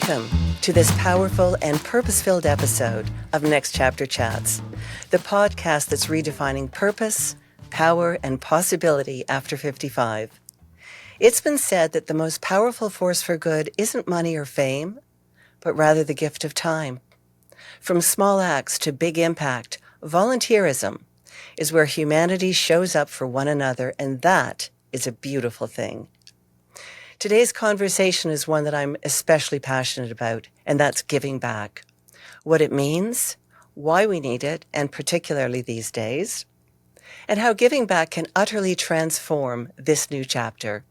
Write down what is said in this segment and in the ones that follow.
Welcome to this powerful and purpose-filled episode of Next Chapter Chats, the podcast that's redefining purpose, power, and possibility after 55. It's been said that the most powerful force for good isn't money or fame, but rather the gift of time. From small acts to big impact, volunteerism is where humanity shows up for one another, and that is a beautiful thing. Today's conversation is one that I'm especially passionate about, and that's giving back. What it means, why we need it, and particularly these days, and how giving back can utterly transform this new chapter.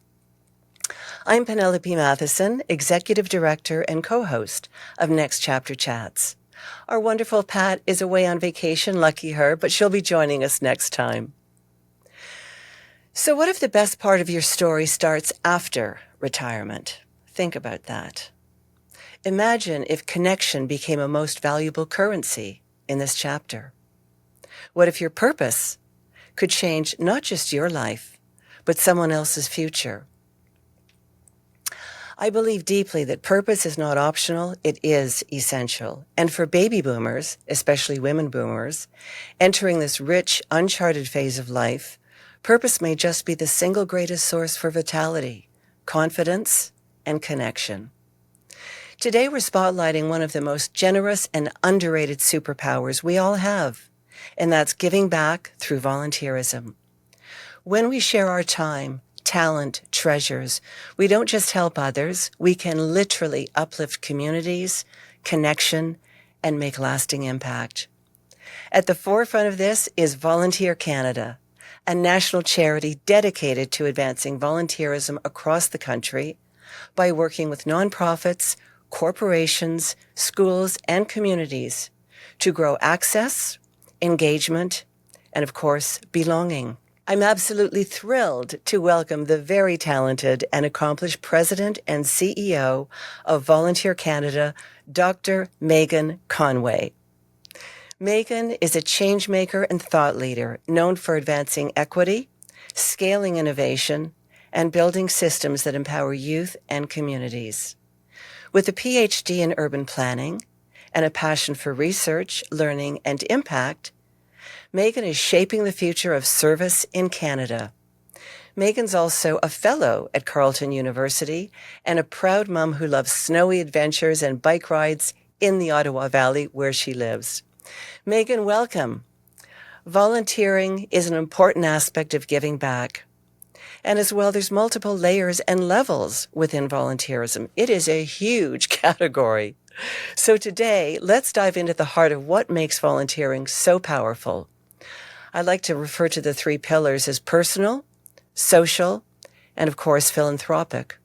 I'm Penelope Mathieson, Executive Director and co-host of Next Chapter Chats. Our wonderful Pat is away on vacation, lucky her, but she'll be joining us next time. So what if the best part of your story starts after retirement? Think about that. Imagine if connection became a most valuable currency in this chapter. What if your purpose could change not just your life, but someone else's future? I believe deeply that purpose is not optional, it is essential. And for baby boomers, especially women boomers, entering this rich, uncharted phase of life, purpose may just be the single greatest source for vitality, confidence, and connection. Today we're spotlighting one of the most generous and underrated superpowers we all have, and that's giving back through volunteerism. When we share our time, talent, treasures, we don't just help others, we can literally uplift communities, connection, and make lasting impact. At the forefront of this is Volunteer Canada, a national charity dedicated to advancing volunteerism across the country by working with nonprofits, corporations, schools, and communities to grow access, engagement, and of course, belonging. I'm absolutely thrilled to welcome the very talented and accomplished President and CEO of Volunteer Canada, Dr. Megan Conway. Megan is a change maker and thought leader known for advancing equity, scaling innovation, and building systems that empower youth and communities. With a PhD in urban planning and a passion for research, learning, and impact, Megan is shaping the future of service in Canada. Megan's also a fellow at Carleton University and a proud mom who loves snowy adventures and bike rides in the Ottawa Valley where she lives. Megan, welcome. Volunteering is an important aspect of giving back. And as well, there's multiple layers and levels within volunteerism. It is a huge category. So today, let's dive into the heart of what makes volunteering so powerful. I like to refer to the three pillars as personal, social, and of course, philanthropic.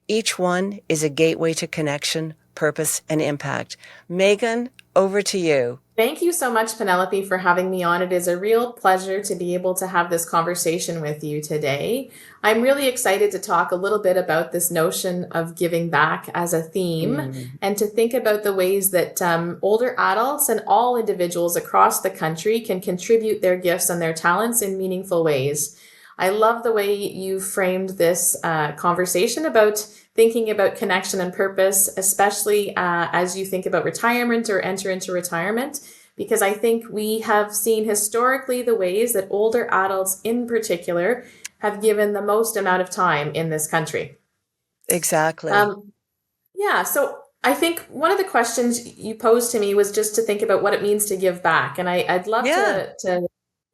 Each one is a gateway to connection, purpose, and impact. Megan, over to you. Thank you so much, Penelope, for having me on. It is a real pleasure to be able to have this conversation with you today. I'm really excited to talk a little bit about this notion of giving back as a theme and to think about the ways that older adults and all individuals across the country can contribute their gifts and their talents in meaningful ways. I love the way you framed this conversation about thinking about connection and purpose, especially as you think about retirement or enter into retirement, because I think we have seen historically the ways that older adults in particular have given the most amount of time in this country. Exactly. So I think one of the questions you posed to me was just to think about what it means to give back. And I'd love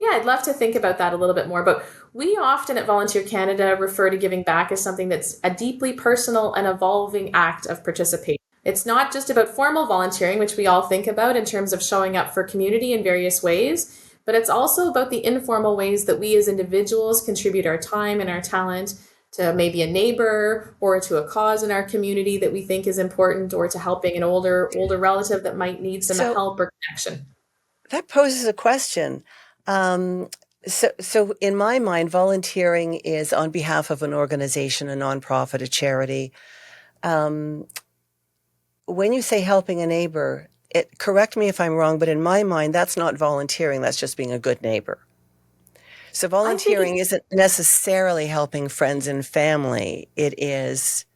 I'd love to think about that a little bit more. But we often at Volunteer Canada refer to giving back as something that's a deeply personal and evolving act of participation. It's not just about formal volunteering, which we all think about in terms of showing up for community in various ways, but it's also about the informal ways that we as individuals contribute our time and our talent to maybe a neighbor or to a cause in our community that we think is important, or to helping an older relative that might need some help or connection. That poses a question. So in my mind, volunteering is on behalf of an organization, a nonprofit, a charity. When you say helping a neighbor, correct me if I'm wrong, but in my mind, that's not volunteering. That's just being a good neighbor. So volunteering isn't necessarily helping friends and family. It is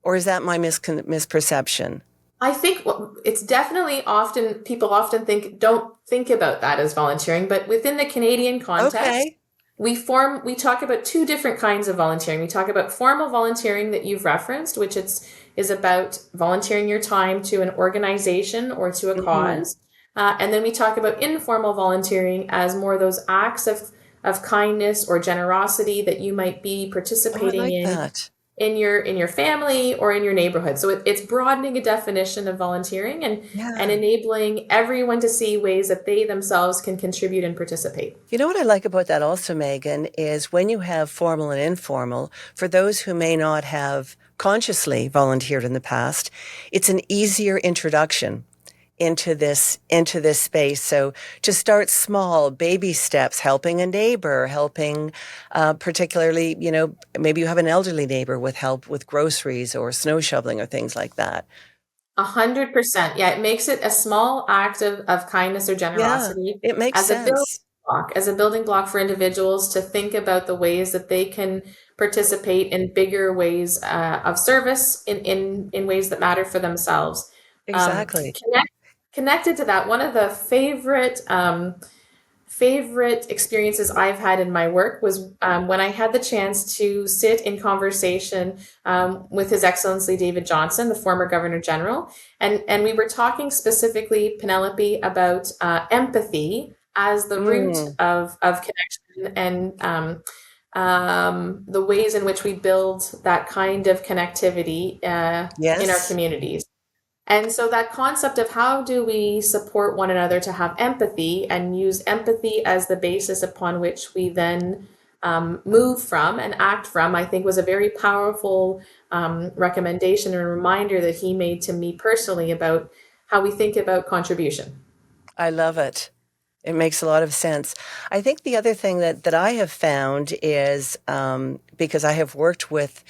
Or is that my misperception? I think it's definitely often people often don't think about that as volunteering, but within the Canadian context, Okay. we talk about two different kinds of volunteering. We talk about formal volunteering that you've referenced, which is about volunteering your time to an organization or to a Hmm. cause. And then we talk about informal volunteering as more those acts of kindness or generosity that you might be Oh, I participating like that. in your family or in your neighborhood. So it's broadening a definition of volunteering and Yeah. enabling everyone to see ways that they themselves can contribute and participate. You know what I like about that also, Megan, is when you have formal and informal, for those who may not have consciously volunteered in the past, it's an easier introduction into this space. So to start small, baby steps, helping a neighbor, helping particularly, maybe you have an elderly neighbor with help with groceries or snow shoveling or things like that. 100%. Yeah, it makes it a small act of kindness or Yeah, generosity it makes as a sense. building block for individuals to think about the ways that they can participate in bigger ways of service in ways that matter for themselves. Um, Exactly. connected to that, one of the favorite experiences I've had in my work was when I had the chance to sit in conversation with His Excellency David Johnson, the former Governor General, and we were talking specifically, Penelope, about empathy as the root Mm, of connection and the ways in which we build that kind of connectivity in our yes. communities. And so that concept of how do we support one another to have empathy and use empathy as the basis upon which we then move from and act from, I think was a very powerful recommendation and reminder that he made to me personally about how we think about contribution. I love it. It makes a lot of sense. I think the other thing that I have found is because I have worked with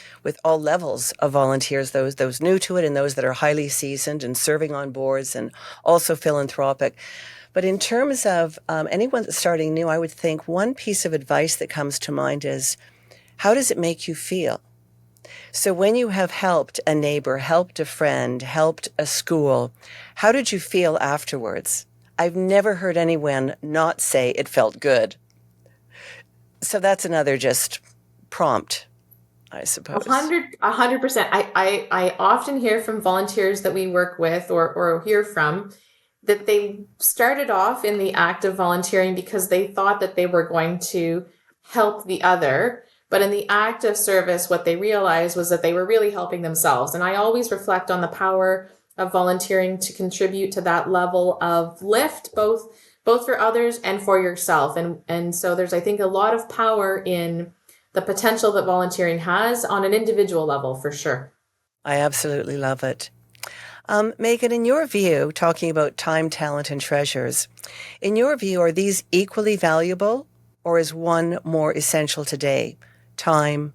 all levels of volunteers, those new to it and those that are highly seasoned and serving on boards and also philanthropic. But in terms of anyone that's starting new, I would think one piece of advice that comes to mind is how does it make you feel? So when you have helped a neighbor, helped a friend, helped a school, how did you feel afterwards? I've never heard anyone not say it felt good. So that's another just prompt, I suppose. 100%. I often hear from volunteers that we work with or hear from that they started off in the act of volunteering because they thought that they were going to help the other. But in the act of service, what they realized was that they were really helping themselves. And I always reflect on the power of volunteering to contribute to that level of lift, both for others and for yourself. And so there's, I think, a lot of power in the potential that volunteering has on an individual level for sure. I absolutely love it. Megan, in your view, talking about time, talent, and treasures, in your view, are these equally valuable or is one more essential today? Time,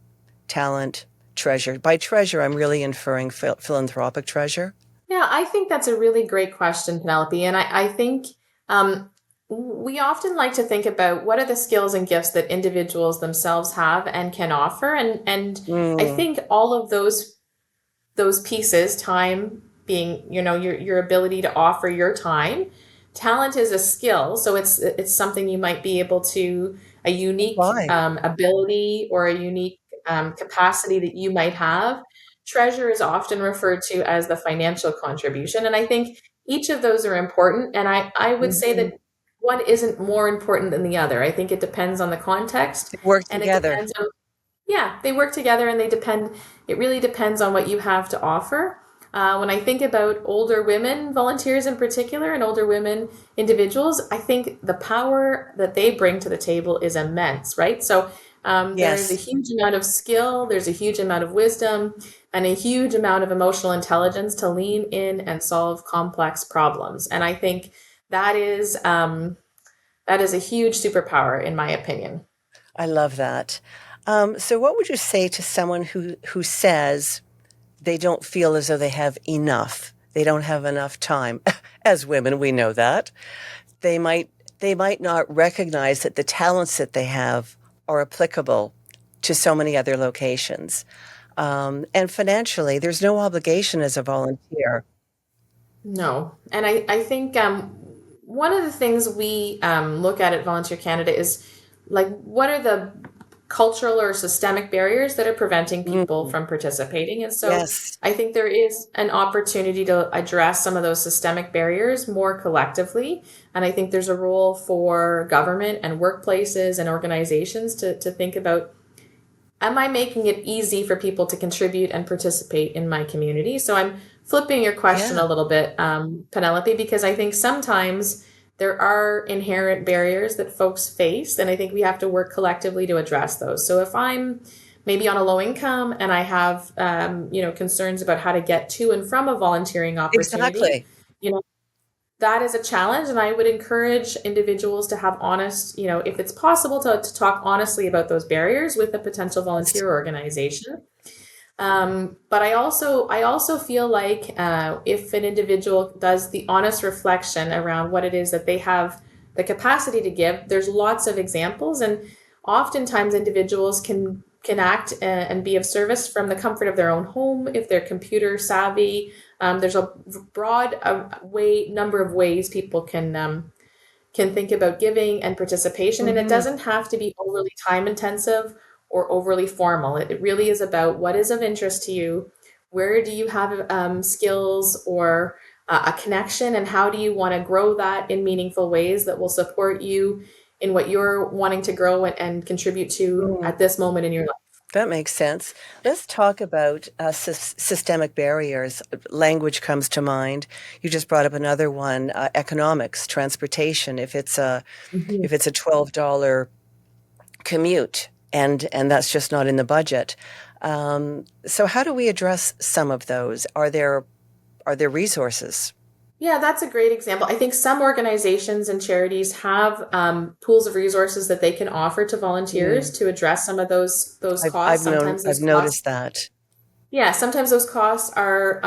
talent, treasure. By treasure, I'm really inferring philanthropic treasure. Yeah, I think that's a really great question, Penelope. And I think um, we often like to think about what are the skills and gifts that individuals themselves have and can offer. And I Mm, think all of those pieces, time being, your ability to offer your time. Talent is a skill, so it's something you might be able to a unique apply. ability or a unique capacity that you might have. Treasure is often referred to as the financial contribution, and I think each of those are important. And I would say Mhm. that one isn't more important than the other. I think it depends on the context, They work and it together. depends on yeah, they work together and they depend. It really depends on what you have to offer. When I think about older women volunteers in particular and older women individuals, I think the power that they bring to the table is immense, right? So there is a Yes, huge amount of skill, there's a huge amount of wisdom, and a huge amount of emotional intelligence to lean in and solve complex problems. And I think that is a huge superpower, in my opinion. I love that. So what would you say to someone who says they don't feel as though they have enough? They don't have enough time. As women, we know that. They might they might not recognize that the talents that they have are applicable to so many other locations. And financially, there's no obligation as a volunteer. No. And I think one of the things we look at Volunteer Canada is like what are the cultural or systemic barriers that are preventing people Mm, from participating. And so yes, I think there is an opportunity to address some of those systemic barriers more collectively. And I think there's a role for government and workplaces and organizations to think about, am I making it easy for people to contribute and participate in my community? So I'm flipping your question yeah, a little bit, Penelope, because I think sometimes there are inherent barriers that folks face, and I think we have to work collectively to address those. So if I'm maybe on a low income and I have, concerns about how to get to and from a volunteering opportunity, exactly. you know, that is a challenge, and I would encourage individuals to have honest, if it's possible to talk honestly about those barriers with a potential Yes. volunteer organization. But I also feel like if an individual does the honest reflection around what it is that they have the capacity to give, there's lots of examples, and oftentimes individuals can act and be of service from the comfort of their own home if they're computer savvy. There's a broad number of ways people can think about giving and participation, and it Hmm. doesn't have to be overly time intensive or overly formal. It really is about what is of interest to you, where do you have skills or a connection, and how do you want to grow that in meaningful ways that will support you in what you're wanting to grow and contribute to Mm, at this moment in your life. that makes sense. Let's talk about systemic barriers. Language comes to mind. You just brought up another one, economics, transportation. Mhm. If it's a $12 commute, and that's just not in the budget. So how do we address some of those? Are there resources? Yeah, that's a great example. I think some organizations and charities have pools of resources that they can offer to volunteers Mm. to address some of those I've I've costs. known Sometimes I've those costs, noticed that. yeah, sometimes those costs are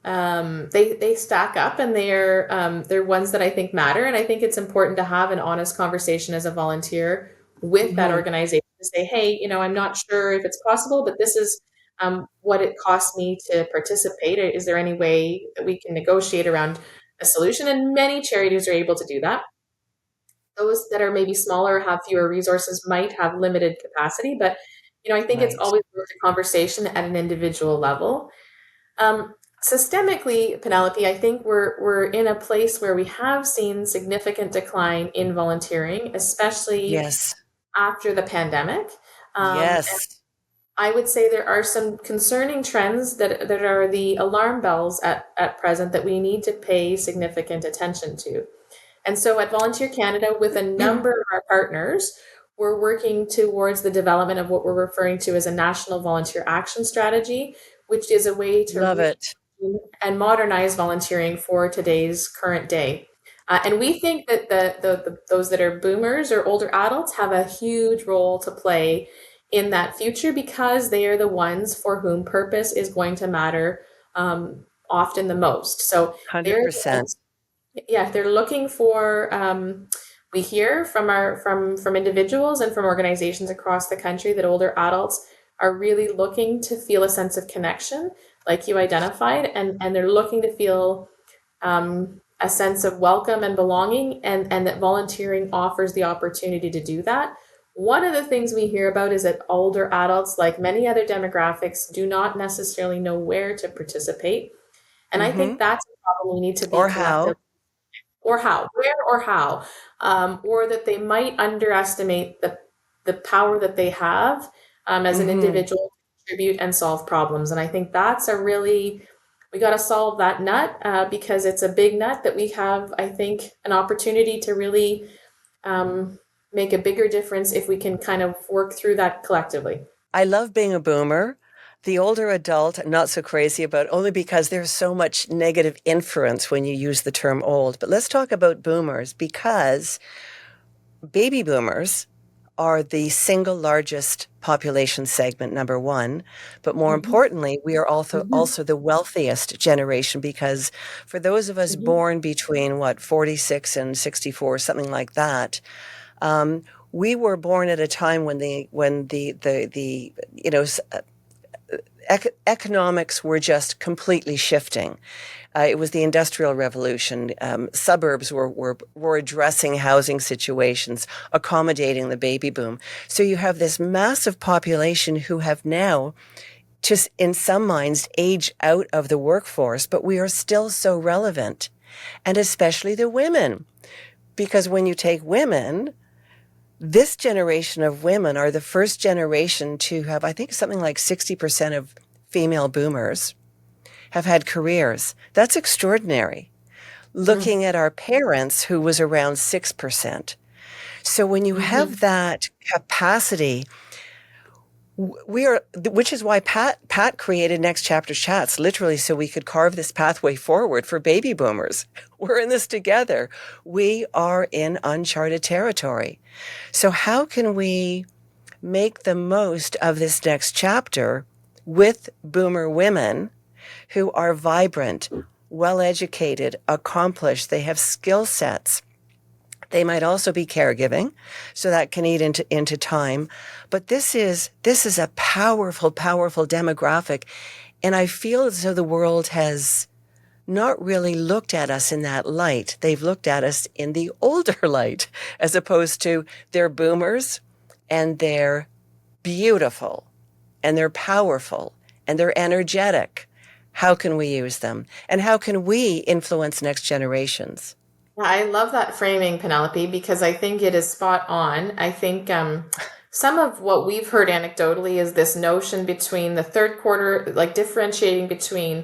they stack up, and they're ones that I think matter. And I think it's important to have an honest conversation as a volunteer with that Hmm. organization to say, hey, I'm not sure if it's possible, but this is what it costs me to participate. Is there any way that we can negotiate around a solution? And many charities are able to do that. Those that are maybe smaller, have fewer resources, might have limited capacity, but I think it's Right. always worth a conversation at an individual level. Systemically, Penelope, I think we're in a place where we have seen significant decline in volunteering, especially Yes. after the pandemic. And Yes. I would say there are some concerning trends that are the alarm bells at present that we need to pay significant attention to. And so at Volunteer Canada, with a number of our partners, we're working towards the development of what we're referring to as a national volunteer action strategy, which is a way to Love it. and modernize volunteering for today's current day. And we think that those that are boomers or older adults have a huge role to play in that future, because they are the ones for whom purpose is going to matter often the most. So they're the 100%. ones, yeah, they're looking for. We hear from from individuals and from organizations across the country that older adults are really looking to feel a sense of connection, like you identified, and they're looking to feel a sense of welcome and belonging, and that volunteering offers the opportunity to do that. One of the things we hear about is that older adults, like many other demographics, do not necessarily know where to participate. And I Hmm. think that's a problem we need to be Or collective, how? or how, where or how, or that they might underestimate the power that they have as an Hmm. individual to contribute and solve problems. And I think that's a really, we got to solve that nut because it's a big nut that we have, I think, an opportunity to really um, make a bigger difference if we can kind of work through that collectively. I love being a boomer. The older adult, I'm not so crazy about, only because there's so much negative influence when you use the term old. But let's talk about boomers, because baby boomers are the single largest population segment, number one. But more Mhm, importantly, we are mhm, also the wealthiest generation, because for those of us mhm, born between 46 and 64, something like that, um, we were born at a time when the economics were just completely shifting. It was the Industrial Revolution. Suburbs were addressing housing situations, accommodating the baby boom. So you have this massive population who have now, just in some minds, aged out of the workforce, but we are still so relevant, and especially the women. Because when you take women, this generation of women are the first generation to have, I think, something like 60% of female boomers have had careers. That's extraordinary. Mm, Looking at our parents, who was around 6%. So when you have mhm. that capacity, we are, which is why Pat created Next Chapter Chats, literally, so we could carve this pathway forward for baby boomers. We're in this together. We are in uncharted territory. So how can we make the most of this next chapter with boomer women who are vibrant, well educated, accomplished? They have skill sets. They might also be caregiving, so that can eat into time. But this is a powerful, powerful demographic. And I feel as though the world has not really looked at us in that light. They've looked at us in the older light, as opposed to they're boomers and they're beautiful and they're powerful and they're energetic. How can we use them? And how can we influence next generations? Yeah, I love that framing, Penelope, because I think it is spot on. I think some of what we've heard anecdotally is this notion between the third quarter, like differentiating between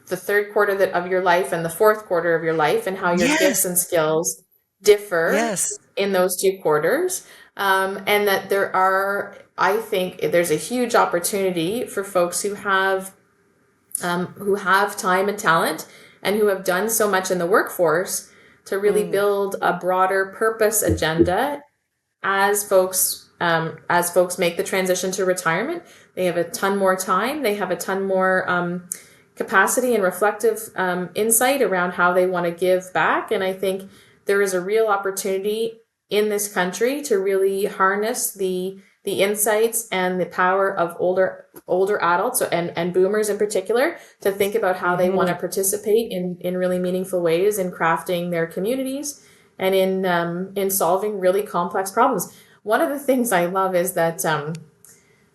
the third quarter of your life and the fourth quarter of your life, and how your gifts Yes, and skills differ yes. in those two quarters. And that there are, I think, there's a huge opportunity for folks who have time and talent and who have done so much in the workforce to really Mm, build a broader purpose agenda as folks make the transition to retirement. They have a ton more time. They have a ton more capacity and reflective insight around how they want to give back. And I think there is a real opportunity in this country to really harness the insights and the power of older adults and boomers in particular to think about how they want hmm to participate in really meaningful ways in crafting their communities and in solving really complex problems. One of the things I love is that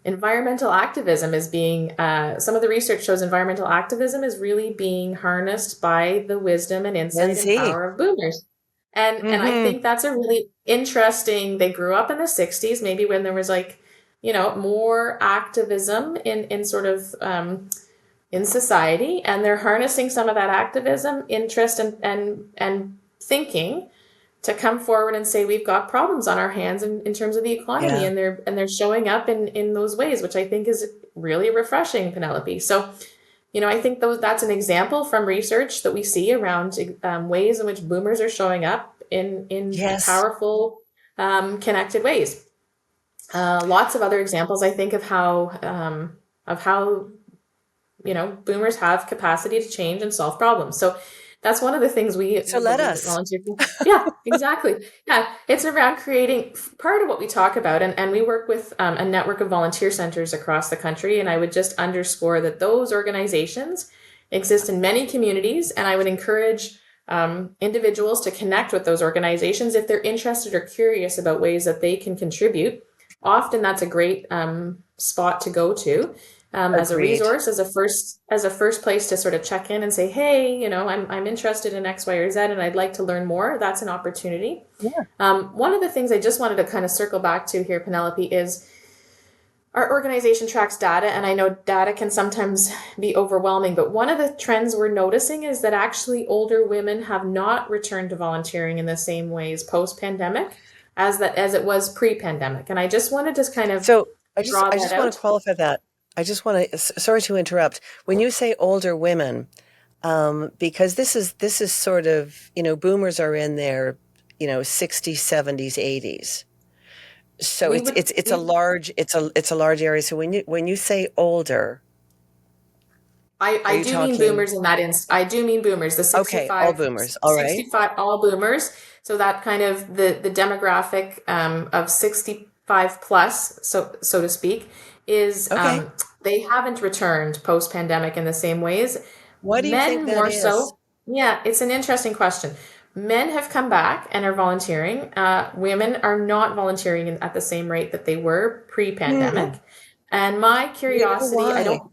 environmental activism is being some of the research shows environmental activism is really being harnessed by the wisdom and Gen insight and Z. power of boomers. And I Hmm think that's a really interesting, they grew up in the 60s, maybe when there was like, more activism in sort of in society, and they're harnessing some of that activism, interest, and thinking to come forward and say we've got problems on our hands in terms of the economy, Yeah. and they're showing up in those ways, which I think is really refreshing, Penelope. So I think that's an example from research that we see around ways in which boomers are showing up in Yes. powerful, connected ways. Lots of other examples, I think, of how boomers have capacity to change and solve problems. So that's one of the things So we let believe at us. Volunteer. Yeah, exactly. Yeah, it's around creating part of what we talk about, and we work with a network of volunteer centers across the country. And I would just underscore that those organizations exist in many communities, and I would encourage individuals to connect with those organizations if they're interested or curious about ways that they can contribute. Often that's a great spot to go to as a Agreed. resource, as a first place to sort of check in and say, hey, I'm interested in X, Y, or Z, and I'd like to learn more. That's an opportunity. Yeah. One of the things I just wanted to kind of circle back to here, Penelope, is our organization tracks data, and I know data can sometimes be overwhelming, but one of the trends we're noticing is that actually older women have not returned to volunteering in the same ways post-pandemic as it was pre-pandemic. And I just wanted to kind of So draw I that just want to out. qualify that. I just want to, sorry to interrupt. When you say older women, because this is sort of, boomers are in their, 60s, 70s, 80s. So We it's would it's it's a we large it's a large area. So when you say older, are I you do mean talking boomers in that instance. I do mean boomers, the okay, all boomers. All right. 65 all boomers. So that kind of the demographic of 65 plus, so to speak. is Okay. they haven't returned post pandemic in the same ways. Why do you think Men that more is? so. Yeah, it's an interesting question. Men have come back and are volunteering. Women are not volunteering at the same rate that they were pre Hmm. pandemic. And my Do you know curiosity, I why? don't.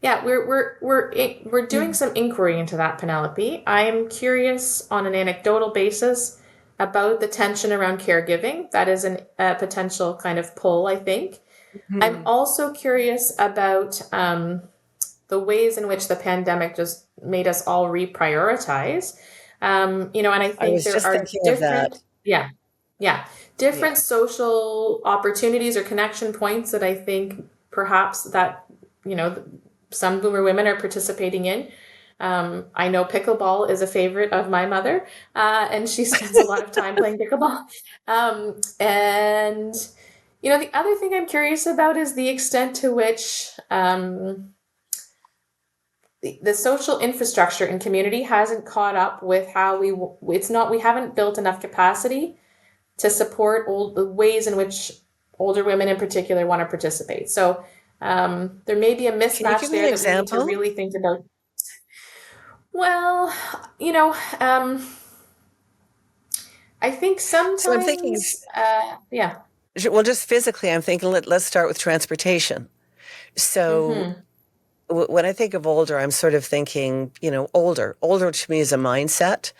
Yeah, we're doing Mm. some inquiry into that, Penelope. I am curious on an anecdotal basis about the tension around caregiving. That is a potential kind of pull, I think. I'm Mhm. also curious about the ways in which the pandemic just made us all reprioritize. And I I think was there just are thinking of that. different, yeah, yeah, Yeah. different social opportunities or connection points that I think perhaps that, you know, some boomer women are participating in. I know pickleball is a favorite of my mother, and she spends a lot of time playing pickleball. And the other thing I'm curious about is the extent to which the social infrastructure in community hasn't caught up with how we haven't built enough capacity to support the ways in which older women in particular want to participate. So there may be a Can you mismatch give me an there that we need to example? really think about. Well, I think So I'm thinking, sometimes, yeah. well, just physically, I'm thinking let's start with transportation. So Mm-hmm. when I think of older, I'm sort of thinking, older. Older to me is a mindset.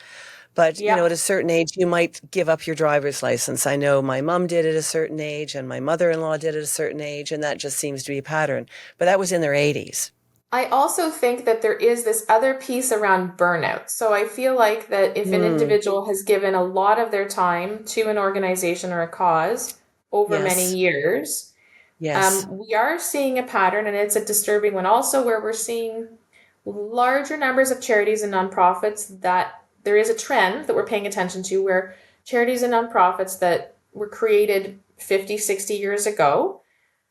But, at a Yep. certain age, you might give up your driver's license. I know my mom did at a certain age, and my mother-in-law did at a certain age, and that just seems to be a pattern. But that was in their 80s. I also think that there is this other piece around burnout. So I feel like that if an Hmm. individual has given a lot of their time to an organization or a cause over many Yes. years, Yes. we are seeing a pattern, and it's a disturbing one also, where we're seeing larger numbers of charities and nonprofits that there is a trend that we're paying attention to where charities and nonprofits that were created 50, 60 years ago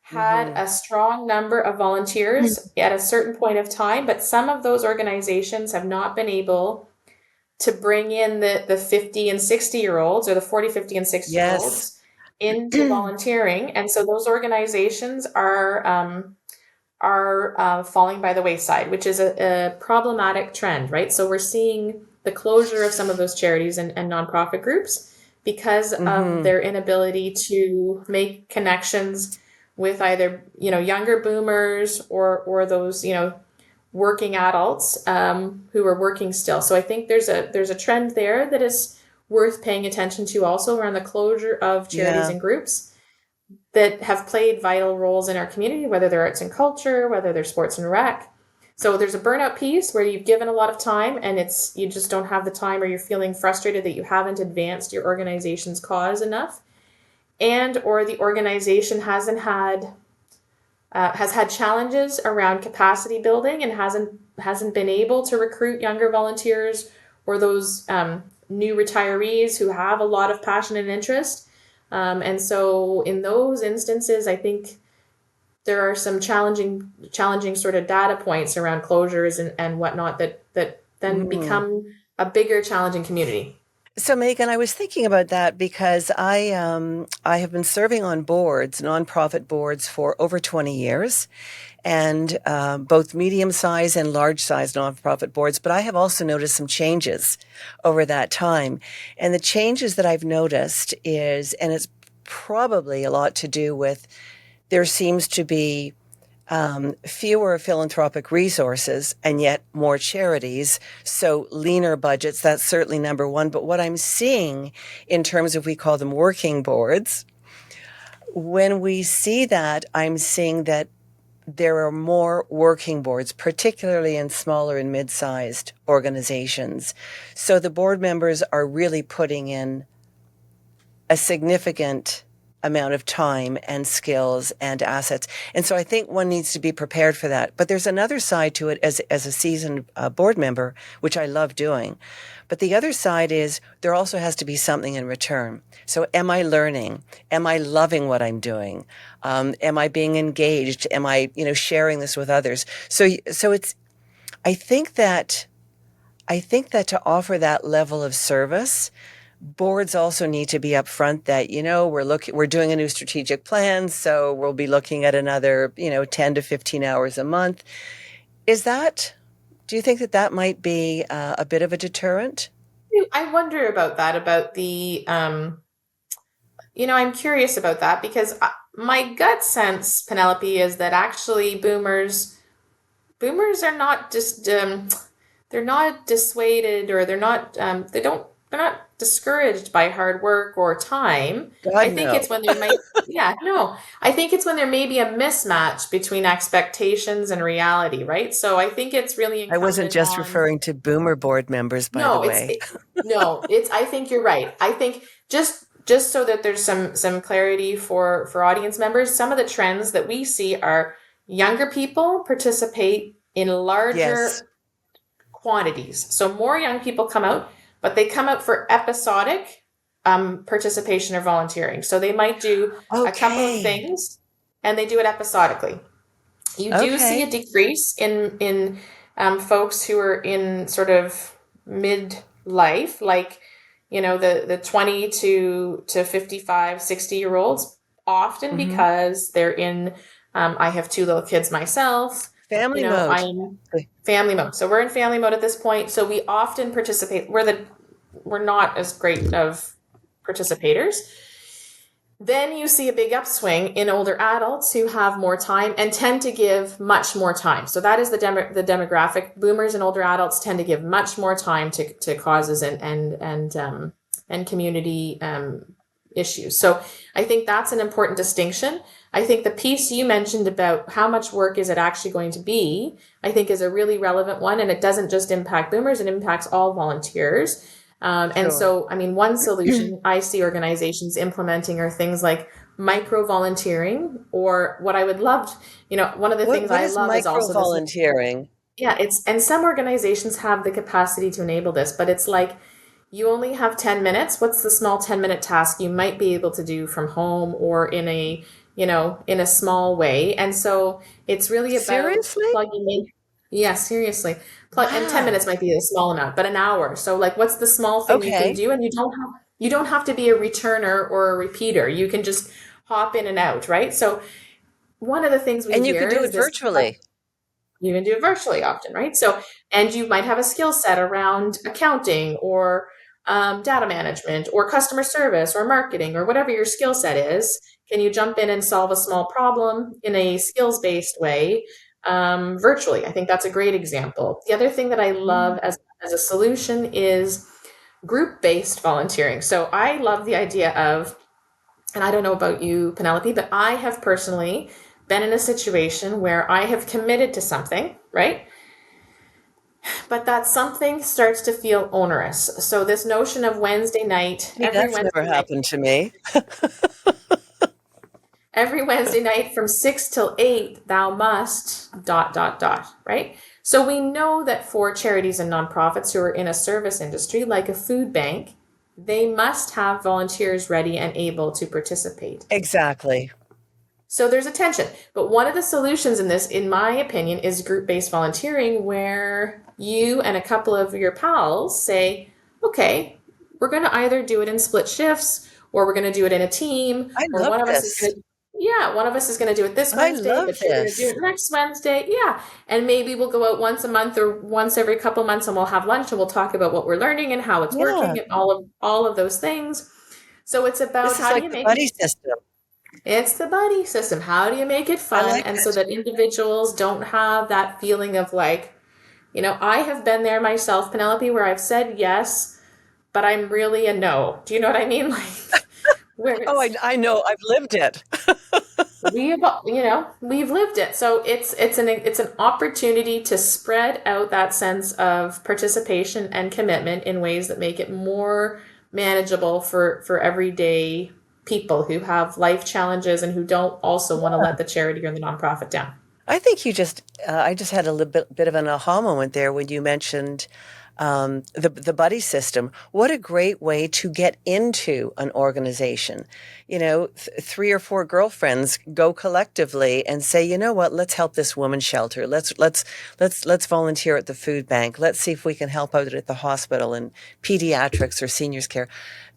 had Hmm. a strong number of volunteers at a certain point of time, but some of those organizations have not been able to bring in the 50 and 60-year olds, or the 40, 50, and 60-year Yes. olds into volunteering. And so those organizations are falling by the wayside, which is a problematic trend, right? So we're seeing the closure of some of those charities and nonprofit groups because of Hmm. their inability to make connections with either younger boomers or those working adults who are working still. So I think there's a trend there that is worth paying attention to also around the closure of charities Yeah. and groups that have played vital roles in our community, whether they're arts and culture, whether they're sports and rec. So there's a burnout piece where you've given a lot of time and you just don't have the time, or you're feeling frustrated that you haven't advanced your organization's cause enough, and or the organization has had challenges around capacity building and hasn't been able to recruit younger volunteers or those new retirees who have a lot of passion and interest. And so in those instances, I think there are some challenging sort of data points around closures and whatnot that then Hmm. become a bigger challenging community. So, Megan, I was thinking about that because I have been serving on boards, nonprofit boards, for over 20 years, and both medium-sized and large-sized nonprofit boards. But I have also noticed some changes over that time, and the changes that I've noticed and it's probably a lot to do with there seems to be fewer philanthropic resources and yet more charities. So leaner budgets, that's certainly number one. But what I'm seeing in terms of, we call them working boards, when we see that, I'm seeing that there are more working boards, particularly in smaller and mid-sized organizations. So the board members are really putting in a significant amount of time and skills and assets. And so I think one needs to be prepared for that. But there's another side to it as a seasoned board member, which I love doing. But the other side is there also has to be something in return. So am I learning? Am I loving what I'm doing? Am I being engaged? Am I, sharing this with others? So it's, I think that, I think that to offer that level of service, boards also need to be upfront that, we're doing a new strategic plan, so we'll be looking at another, 10 to 15 hours a month. Do you think that that might be a bit of a deterrent? I wonder about that, about I'm curious about that because my gut sense, Penelope, is that actually boomers are not just they're not dissuaded, or they're not discouraged by hard work or time. I God, think no. it's when there might yeah, no. I think it's when there may be a mismatch between expectations and reality, right? So I think it's really I wasn't incumbent just on referring to boomer board members, by the no, way. no, it's I think you're right. I think just so that there's some clarity for audience members, some of the trends that we see are younger people participate in Yes. larger quantities. So more young people come out, but they come out for episodic participation or volunteering. So they might do a couple of Okay. things and they do it episodically. You do see a Okay. decrease in folks who are in sort of midlife, like the 20 to 55, 60-year olds, often Hmm. because they're in. I have two little kids myself. Family mode. I'm family mode, so we're in family mode at this point. So we often participate. We're not as great of participators. Then you see a big upswing in older adults who have more time and tend to give much more time. So that is the demographic. Boomers and older adults tend to give much more time to causes and community issues. So I think that's an important distinction. I think the piece you mentioned about how much work is it actually going to be, I think is a really relevant one. And it doesn't just impact boomers, it impacts all volunteers. And Sure. so, I mean, one solution I see organizations implementing are things like micro volunteering, or what I would love, one of the things What I is love is micro also this. volunteering? Yeah, and some organizations have the capacity to enable this, but it's like you only have 10 minutes. What's the small 10-minute task you might be able to do from home or in a small way? And so it's really about Seriously? plugging in. Yeah, seriously. And 10 minutes Wow. might be a small amount, but an hour. So like what's the small thing you can Okay. do? And you don't have to be a returner or a repeater. You can just hop in and out, right? So one of the things we And you could hear do is it this. virtually. You can do it virtually often, right? So, and you might have a skill set around accounting or data management or customer service or marketing or whatever your skill set is. Can you jump in and solve a small problem in a skills based way virtually? I think that's a great example. The other thing that I love Mm. as a solution is group based volunteering. So I love the idea of, and I don't know about you, Penelope, but I have personally been in a situation where I have committed to something, right? But that something starts to feel onerous. So this notion of Wednesday night, See, that's never happened to me. every Wednesday night from 6 till 8, thou must dot dot dot, right? So we know that for charities and nonprofits who are in a service industry like a food bank, they must have volunteers ready and able to participate. Exactly. So there's a tension. But one of the solutions in this, in my opinion, is group based volunteering, where you and a couple of your pals say, okay, we're going to either do it in split shifts, or we're going to do it in a team, I or love one of us is this. going to, yeah, one of us is going to do it this I Wednesday, love but you're going to do this. it next Wednesday. Yeah. And maybe we'll go out once a month or once every couple months and we'll have lunch and we'll talk about what we're learning and how it's Yeah. working and all of those things. So it's about This is how do like you the make it. buddy system. It's the buddy system. How do you make it I fun? like And so it. that individuals don't have that feeling of like, I have been there myself, Penelope, where I've said yes, but I'm really a no. Do you know what I mean? Like, where Oh, it's, I know. I've lived it. we've lived it. So it's an opportunity to spread out that sense of participation and commitment in ways that make it more manageable for everyday people who have life challenges and who don't also want to let the charity or the nonprofit down. I think I just had a little bit of an aha moment there when you mentioned the buddy system. What a great way to get into an organization. You know, three or four girlfriends go collectively and say, you know what, let's help this woman's shelter. Let's volunteer at the food bank. Let's see if we can help out at the hospital and pediatrics or seniors care.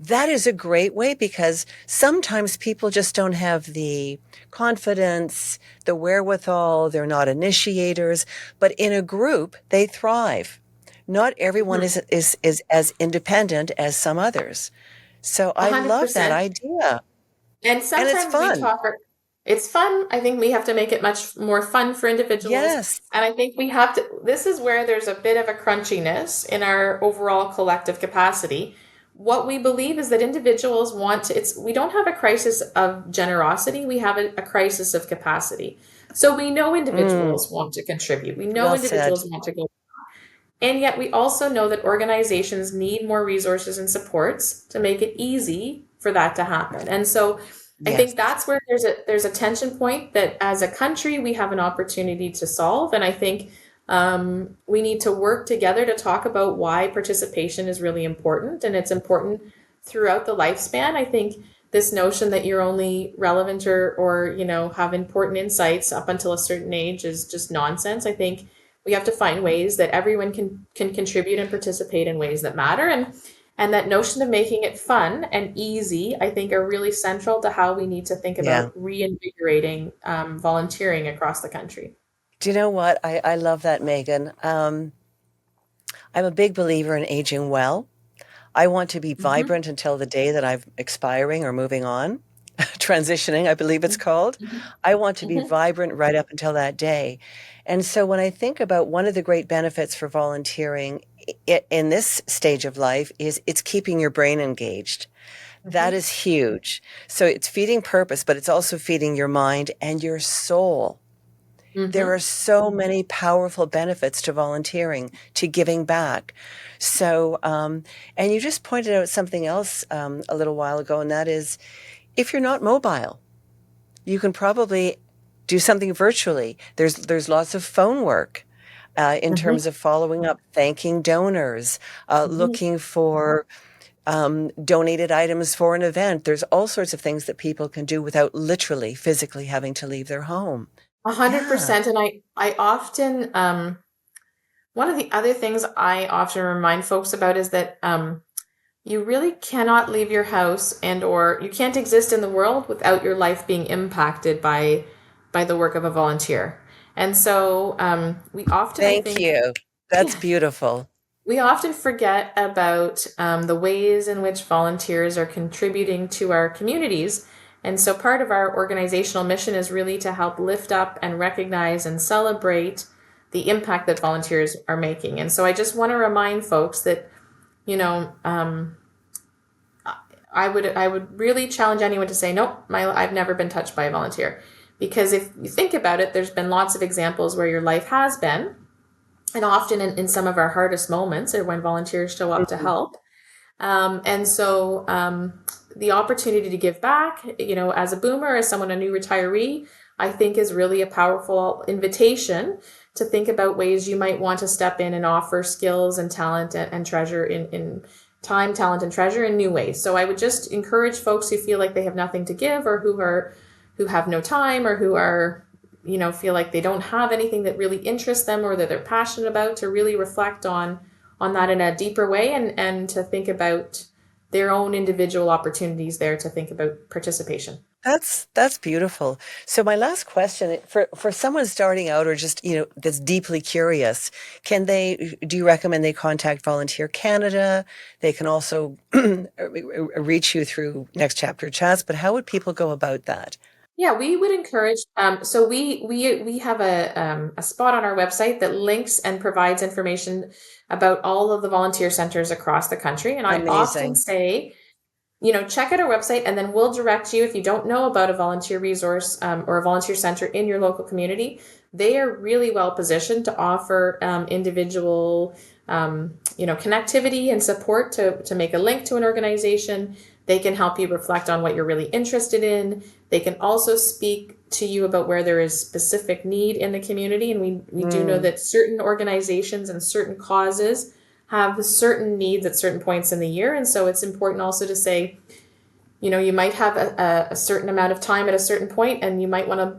That is a great way, because sometimes people just don't have the confidence, the wherewithal, they're not initiators, but in a group, they thrive. Not everyone Mhm. is as independent as some others. So A I hundred love that percent. idea. And And it's sometimes we fun. talk, it's fun. I think we have to make it much more fun for individuals. Yes. And I think we have to, this is where there's a bit of a crunchiness in our overall collective capacity. What we believe is that individuals want to, we don't have a crisis of generosity, we have a crisis of capacity. So we know Mm, individuals want to contribute, we know well said. individuals want to go. And yet we also know that organizations need more resources and supports to make it easy for that to happen. And so I Yes. think that's where there's a tension point that as a country we have an opportunity to solve. And I think we need to work together to talk about why participation is really important, and it's important throughout the lifespan. I think this notion that you're only relevant or have important insights up until a certain age is just nonsense. I think we have to find ways that everyone can contribute and participate in ways that matter, and that notion of making it fun and easy, I think, are really central to how we need to think Yeah. about reinvigorating volunteering across the country. Do you know what? I love that, Megan. I'm a big believer in aging well. I want to be Mm-hmm. vibrant until the day that I'm expiring or moving on, transitioning, I believe it's called. Mm-hmm. I want to be Mm-hmm. vibrant right up until that day. And so when I think about one of the great benefits for volunteering in this stage of life is it's keeping your brain engaged. That Mm-hmm. is huge. So it's feeding purpose, but it's also feeding your mind and your soul. There are Mm-hmm. so many powerful benefits to volunteering, to giving back. So, and you just pointed out something else a little while ago, and that is if you're not mobile, you can probably do something virtually. There's lots of phone work in Mm-hmm. terms of following up, thanking donors, Mm-hmm. looking for donated items for an event. There's all sorts of things that people can do without literally physically having to leave their home. A hundred Yeah. percent. And I often, one of the other things I often remind folks about is that you really cannot leave your house and or you can't exist in the world without your life being impacted by the work of a volunteer. And so we often, I Thank think, you. That's beautiful. we often forget about the ways in which volunteers are contributing to our communities. And so part of our organizational mission is really to help lift up and recognize and celebrate the impact that volunteers are making. And so I just want to remind folks that, you know, I would really challenge anyone to say, nope, I've never been touched by a volunteer. Because if you think about it, there's been lots of examples where your life has been, and often in some of our hardest moments are when volunteers show up to Mhm. help. And so the opportunity to give back, as a boomer, as someone, a new retiree, I think is really a powerful invitation to think about ways you might want to step in and offer skills and talent and treasure in time, talent, and treasure in new ways. So I would just encourage folks who feel like they have nothing to give, or who have no time, or who are feel like they don't have anything that really interests them or that they're passionate about, to really reflect on that in a deeper way, and to think about their own individual opportunities there, to think about participation. That's beautiful. So my last question for someone starting out or just, that's deeply curious, do you recommend they contact Volunteer Canada? They can also reach you through Next Chapter Chats, but how would people go about that? Yeah, we would encourage. So we have a spot on our website that links and provides information about all of the volunteer centers across the country. And I often Amazing. say, check out our website, and then we'll direct you if you don't know about a volunteer resource or a volunteer center in your local community. They are really well positioned to offer individual, connectivity and support to make a link to an organization. They can help you reflect on what you're really interested in. They can also speak to you about where there is specific need in the community. And we do know Mm, that certain organizations and certain causes have certain needs at certain points in the year. And so it's important also to say, you might have a certain amount of time at a certain point, and you might want to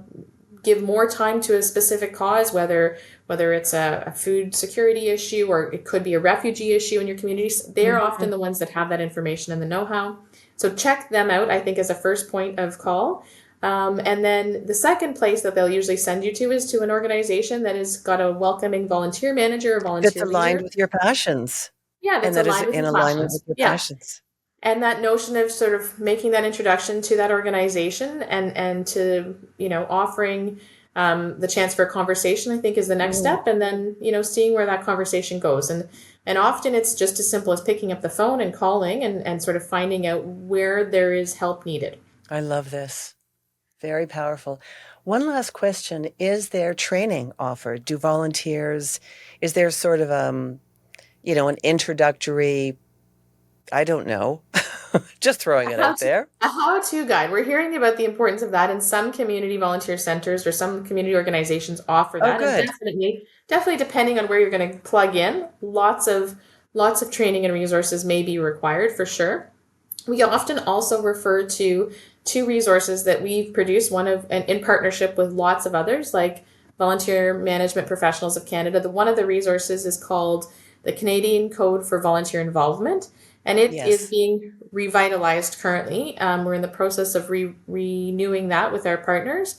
give more time to a specific cause, whether it's a food security issue, or it could be a refugee issue in your communities. They're often the ones that have that information and the know-how. So check them out, I think, as a first point of call. And then the second place that they'll usually send you to is to an organization that has got a welcoming volunteer manager or That's volunteer aligned leader. with your passions. Yeah, And that's that is aligned with in your alignment with passions. your Yeah. passions. And that notion of sort of making that introduction to that organization and to, offering the chance for a conversation, I think, is the next step. And then, seeing where that conversation goes. And often it's just as simple as picking up the phone and calling and sort of finding out where there is help needed. I love this. Very powerful. One last question. Is there training offered? Do volunteers, is there sort of, an introductory, I don't know, just throwing it out there. A how-to guide. We're hearing about the importance of that, and some community volunteer centers or some community organizations offer Oh, that. And good. definitely depending on where you're going to plug in, lots of training and resources may be required for sure. We often also refer to two resources that we've produced, one of and in partnership with lots of others, like Volunteer Management Professionals of Canada. One of the resources is called the Canadian Code for Volunteer Involvement, and it is Yes. being revitalized currently. We're in the process of renewing that with our partners.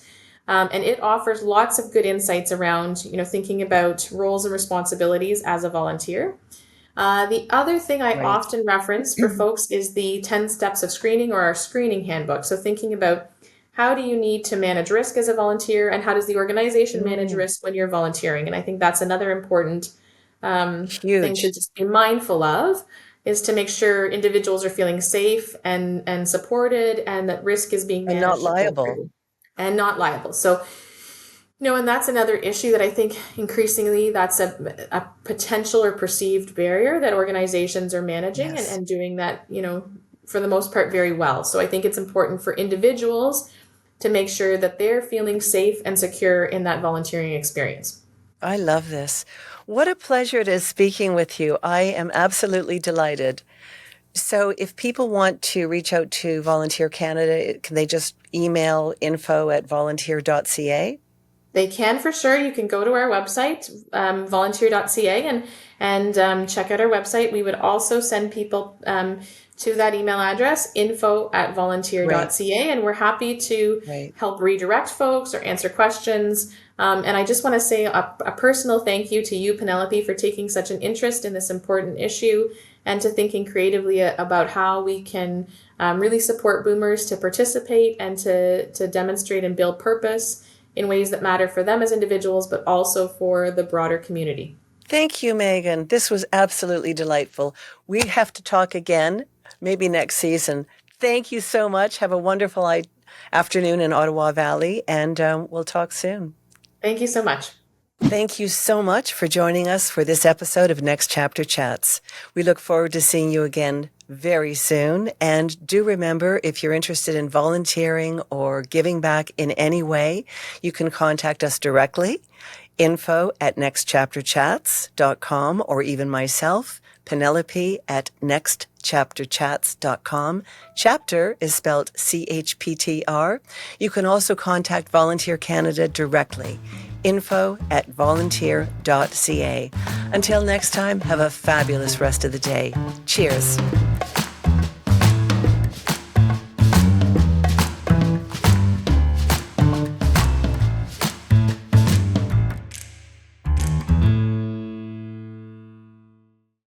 And it offers lots of good insights around, thinking about roles and responsibilities as a volunteer. The other thing I Right. often reference for folks is the 10 steps of screening, or our screening handbook. So thinking about, how do you need to manage risk as a volunteer, and how does the organization manage risk when you're volunteering? And I think that's another important thing to Huge. just be mindful of, is to make sure individuals are feeling safe and supported, and that risk is being And not managed liable. appropriately and not liable. So, and that's another issue that I think increasingly that's a potential or perceived barrier that organizations are managing Yes. and doing that, for the most part very well. So I think it's important for individuals to make sure that they're feeling safe and secure in that volunteering experience. I love this. What a pleasure it is speaking with you. I am absolutely delighted. So if people want to reach out to Volunteer Canada, can they just email info@volunteer.ca? They can, for sure. You can go to our website, volunteer.ca, and check out our website. We would also send people to that email address, Great. info@volunteer.ca, and we're happy to Right. help redirect folks or answer questions. And I just want to say a personal thank you to you, Penelope, for taking such an interest in this important issue, and to thinking creatively about how we can really support boomers to participate and to demonstrate and build purpose in ways that matter for them as individuals, but also for the broader community. Thank you, Megan. This was absolutely delightful. We have to talk again, maybe next season. Thank you so much. Have a wonderful afternoon in Ottawa Valley, and we'll talk soon. Thank you so much. Thank you so much for joining us for this episode of Next Chapter Chats. We look forward to seeing you again very soon. And do remember, if you're interested in volunteering or giving back in any way, you can contact us directly, info@nextchapterchats.com, or even myself, Penelope at nextchapterchats.com. Chapter is spelled CHPTR. You can also contact Volunteer Canada directly, info@volunteer.ca. Until next time, have a fabulous rest of the day. Cheers.